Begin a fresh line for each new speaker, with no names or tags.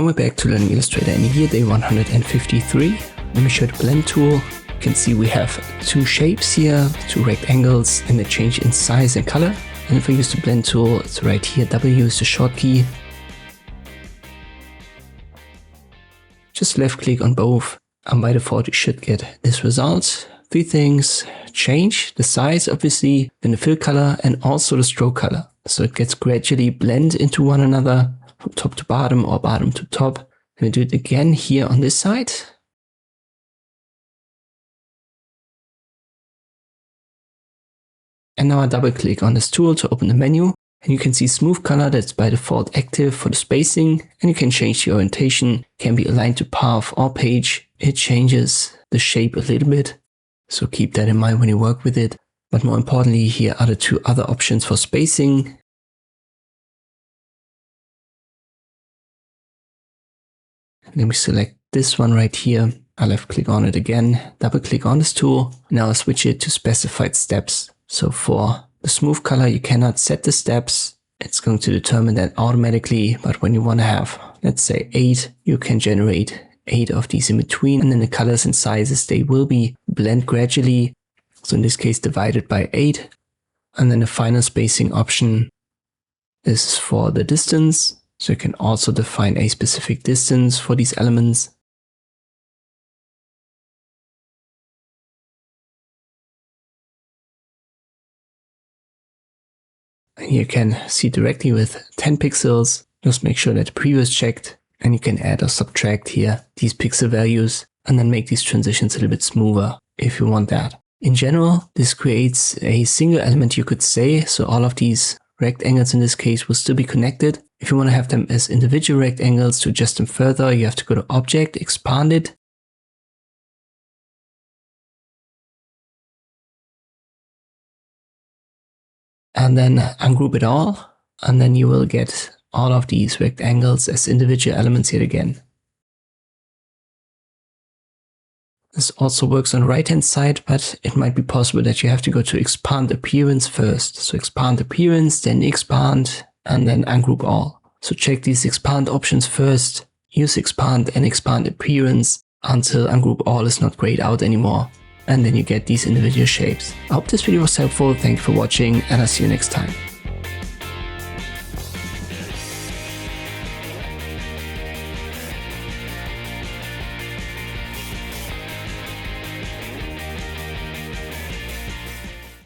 And we're back to learning Illustrator, and here day 153. Let me show the blend tool. You can see we have two shapes here, two rectangles, and a change in size and color. And if I use the blend tool, it's right here. W is the short key. Just left click on both, and by default you should get this result. Three things: change the size, obviously, then the fill color, and also the stroke color. So it gets gradually blend into one another from top to bottom or bottom to top. Let me do it again here on this side. And now I double click on this tool to open the menu. And you can see smooth color, that's by default active for the spacing. And you can change the orientation, can be aligned to path or page. It changes the shape a little bit. So keep that in mind when you work with it. But more importantly, here are the two other options for spacing. Let me select this one right here. I left click on it again, double click on this tool. Now I'll switch it to specified steps. So for the smooth color, you cannot set the steps. It's going to determine that automatically. But when you want to have, let's say 8, you can generate 8 of these in between. And then the colors and sizes, they will be blend gradually. So in this case, divided by 8. And then the final spacing option is for the distance. So you can also define a specific distance for these elements. And you can see directly with 10 pixels, just make sure that the preview is checked, and you can add or subtract here these pixel values and then make these transitions a little bit smoother if you want that. In general, this creates a single element, you could say, so all of these rectangles in this case will still be connected. If you want to have them as individual rectangles, to adjust them further, you have to go to Object, Expand it. And then ungroup it all. And then you will get all of these rectangles as individual elements yet again. This also works on the right hand side, but it might be possible that you have to go to Expand Appearance first. So Expand Appearance, then Expand, and then Ungroup All. So check these Expand options first, use Expand and Expand Appearance until Ungroup All is not grayed out anymore. And then you get these individual shapes. I hope this video was helpful, thank you for watching, and I'll see you next time.